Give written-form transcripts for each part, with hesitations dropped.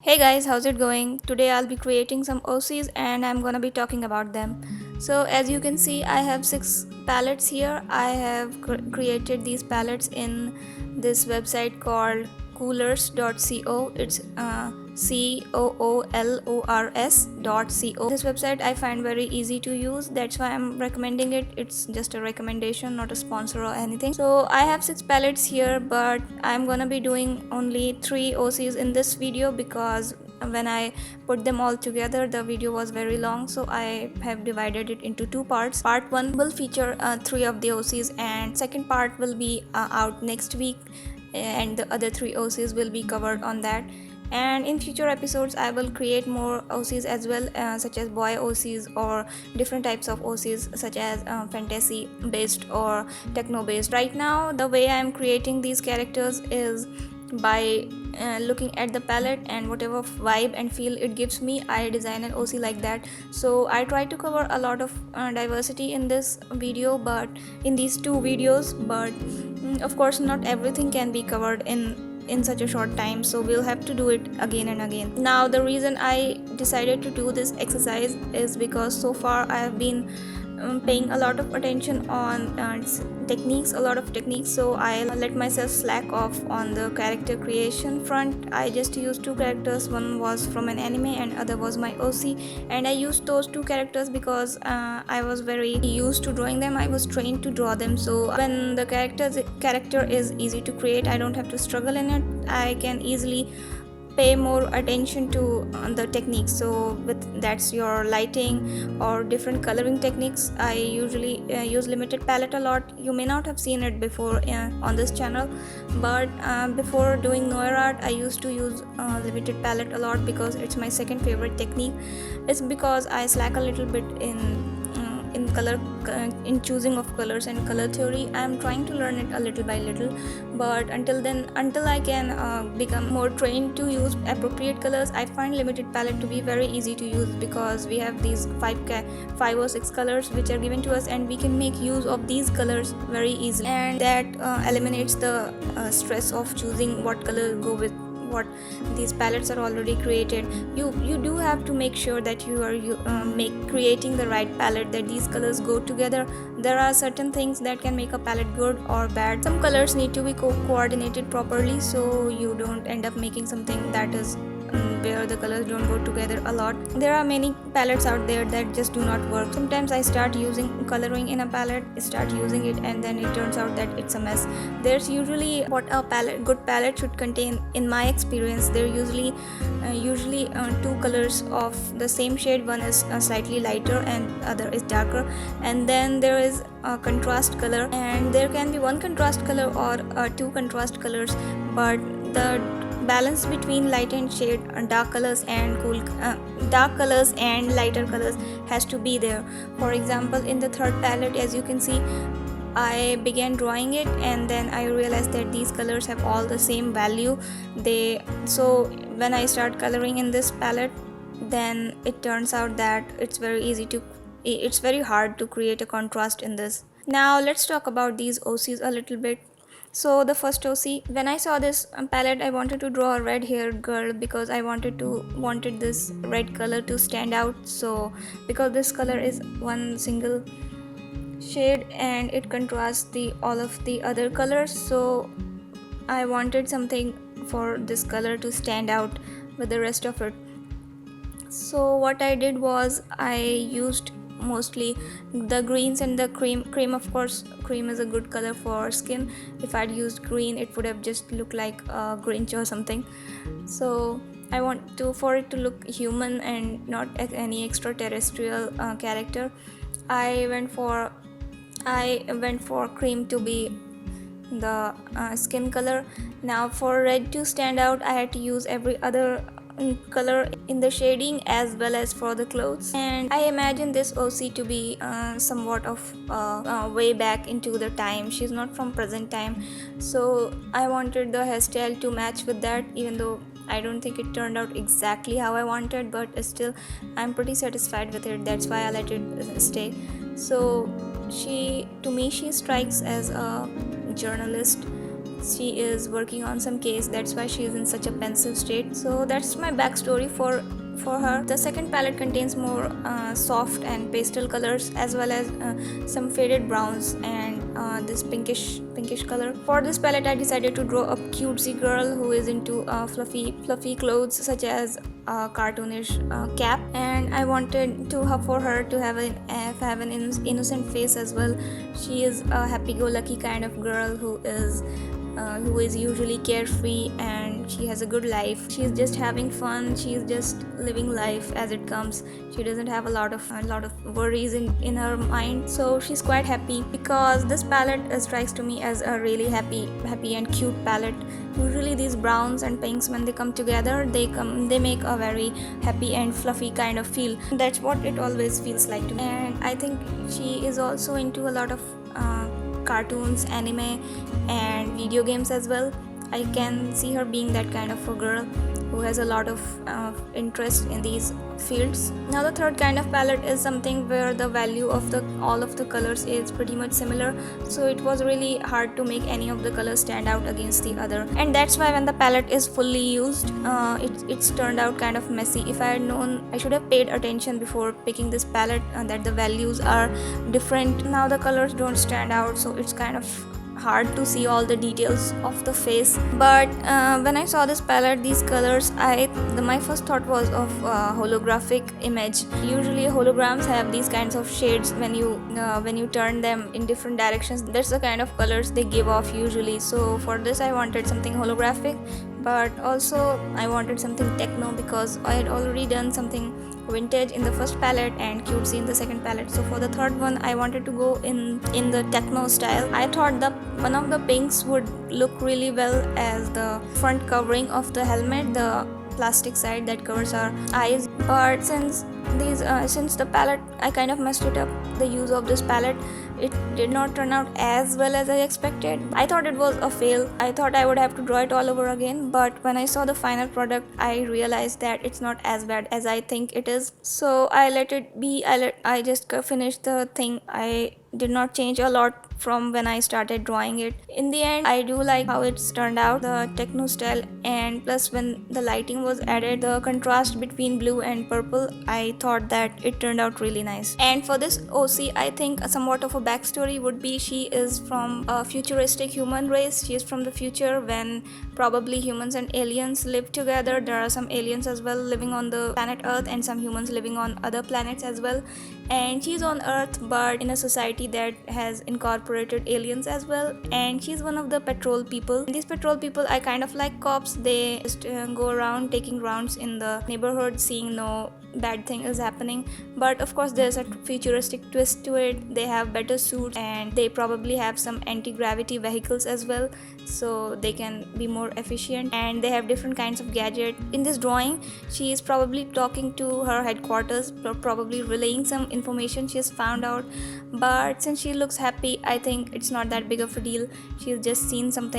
Hey guys, how's it going? Today I'll be creating some OCs and I'm gonna be talking about them. So as you can see, I have 6 palettes here. I have created these palettes in this website called coolors.co. It's coolors.co. This website I find very easy to use. That's why I'm recommending it. It's just a recommendation, not a sponsor or anything. So I have 6 palettes here, but I'm gonna be doing only 3 OCs in this video because when I put them all together the video was very long, so I have divided it into 2 parts. Part 1 will feature 3 of the OCs and second part will be out next week, and the other 3 OCs will be covered on that. And in future episodes I will create more OCs as well, such as boy OCs or different types of OCs such as fantasy based or techno based. Right now the way I am creating these characters is by looking at the palette and whatever vibe and feel it gives me, I design an OC like that. So I try to cover a lot of diversity in this video, but in these 2 videos, but of course not everything can be covered in such a short time, so we'll have to do it again and again. Now the reason I decided to do this exercise is because so far I have been paying a lot of attention on a lot of techniques, so I let myself slack off on the character creation front. I just used 2 characters. One was from an anime and other was my OC, and I used those 2 characters because I was very used to drawing them. I was trained to draw them, so when the character is easy to create, I don't have to struggle in it. I can easily pay more attention to the techniques. So with that's your lighting or different coloring techniques, I usually use limited palette a lot. You may not have seen it before on this channel, but before doing noir art I used to use limited palette a lot because it's my second favorite technique. It's because I slack a little bit in color in choosing of colors and color theory. I'm trying to learn it a little by little, but until I can become more trained to use appropriate colors, I find limited palette to be very easy to use because we have these 5 or 6 colors which are given to us, and we can make use of these colors very easily, and that eliminates the stress of choosing what color go with what. These palettes are already created. You do have to make sure that you are creating the right palette, that these colors go together. There are certain things that can make a palette good or bad. Some colors need to be coordinated properly, so you don't end up making something that is where the colors don't go together a lot. There are many palettes out there that just do not work. Sometimes I start using coloring in a palette, start using it, and then it turns out that it's a mess. There's usually what a good palette should contain. In my experience, there usually 2 colors of the same shade. One is slightly lighter and other is darker, and then there is a contrast color, and there can be 1 contrast color or 2 contrast colors, but the balance between light and shade, dark colors and dark colors and lighter colors has to be there. For example, in the third palette, as you can see, I began drawing it and then I realized that these colors have all the same value. So when I start coloring in this palette, then it turns out that it's very hard to create a contrast in this. Now let's talk about these OCs a little bit. So the first OC, when I saw this palette, I wanted to draw a red haired girl because I wanted this red color to stand out. So because this color is one single shade and it contrasts all of the other colors, so I wanted something for this color to stand out with the rest of it. So what I did was I used mostly the greens and the cream. Of course, cream is a good color for skin. If I'd used green, it would have just looked like a Grinch or something. So I want for it to look human and not any extraterrestrial character. I went for cream to be the skin color. Now for red to stand out, I had to use every other color in the shading as well as for the clothes, and I imagine this OC to be somewhat of way back into the time. She's not from present time, so I wanted the hairstyle to match with that, even though I don't think it turned out exactly how I wanted, but still I'm pretty satisfied with it. That's why I let it stay. So to me she strikes as a journalist she is working on some case, that's why she is in such a pensive state. So that's my backstory for her. The second palette contains more soft and pastel colors, as well as some faded browns and this pinkish color. For this palette I decided to draw a cutesy girl who is into fluffy clothes, such as a cartoonish cap, and I wanted for her to have an innocent face as well. She is a happy-go-lucky kind of girl who is usually carefree, and she has a good life. She is just having fun. She is just living life as it comes. She doesn't have a lot of worries in her mind, so she's quite happy. Because this palette strikes to me as a really happy and cute palette. Usually these browns and pinks, when they come together, they make a very happy and fluffy kind of feel. That's what it always feels like to me. And I think she is also into a lot of cartoons, anime, and video games as well. I can see her being that kind of a girl who has a lot of interest in these fields. Now the third kind of palette is something where the value of all of the colors is pretty much similar, so it was really hard to make any of the colors stand out against the other. And that's why when the palette is fully used, it's turned out kind of messy. If I had known, I should have paid attention before picking this palette, that the values are different. Now the colors don't stand out, so it's kind of hard to see all the details of the face. But when I saw this palette, these colors, my first thought was of holographic image. Usually holograms have these kinds of shades when you turn them in different directions. That's the kind of colors they give off usually. So for this I wanted something holographic, but also I wanted something techno, because I had already done something vintage in the first palette and cutesy in the second palette. So for the third one I wanted to go in the techno style. I thought one of the pinks would look really well as the front covering of the helmet, the plastic side that covers our eyes. But since the palette, I kind of messed it up, the use of this palette, it did not turn out as well as I expected. I thought it was a fail. I thought I would have to draw it all over again, but when I saw the final product I realized that it's not as bad as I think it is. So I let it be. I just finished the thing. I did not change a lot from when I started drawing it. In the end, I do like how it's turned out, the techno style, and plus when the lighting was added, the contrast between blue and purple, I thought that it turned out really nice. And for this OC, I think somewhat of a backstory would be she is from a futuristic human race. She is from the future when probably humans and aliens live together. There are some aliens as well living on the planet Earth and some humans living on other planets as well. And she's on Earth but in a society that has incorporated aliens as well, and she's one of the patrol people. These patrol people are kind of like cops. They just go around taking rounds in the neighborhood, seeing no bad thing is happening. But of course there's a futuristic twist to it. They have better suits and they probably have some anti-gravity vehicles as well, so they can be more efficient, and they have different kinds of gadgets. In this drawing she is probably talking to her headquarters, probably relaying some information she has found out. But since she looks happy, I think it's not that big of a deal. She's just seen some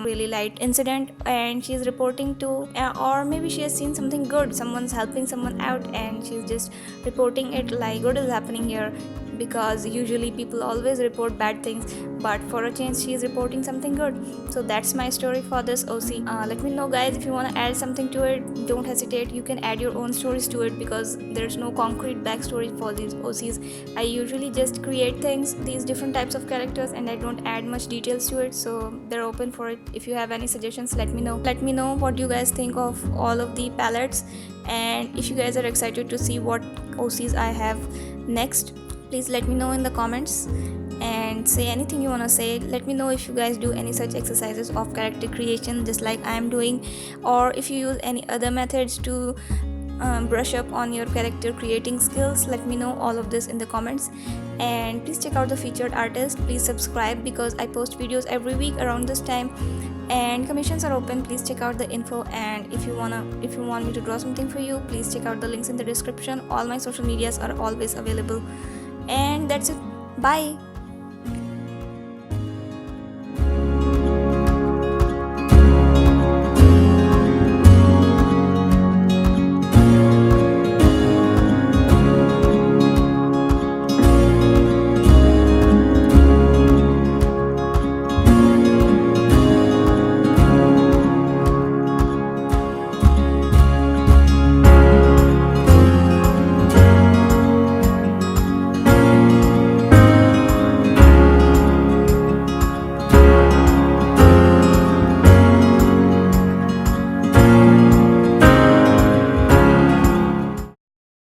really light incident, and she's reporting to, or maybe she has seen something good, someone's helping someone out, and she's just reporting it like good is happening here, because usually people always report bad things, but for a change she is reporting something good. So that's my story for this OC. Let me know guys if you want to add something to it. Don't hesitate, you can add your own stories to it, because there's no concrete backstory for these OCs. I usually just create things, these different types of characters, and I don't add much details to it, so they're open for it. If you have any suggestions, let me know what you guys think of all of the palettes, and if you guys are excited to see what OCs I have next, please let me know in the comments and say anything you want to say. Let me know if you guys do any such exercises of character creation just like I am doing, or if you use any other methods to brush up on your character creating skills. Let me know all of this in the comments, and please check out the featured artist. Please subscribe, because I post videos every week around this time, and commissions are open. Please check out the info, and if you want me to draw something for you, please check out the links in the description. All my social medias are always available, and that's it. Bye.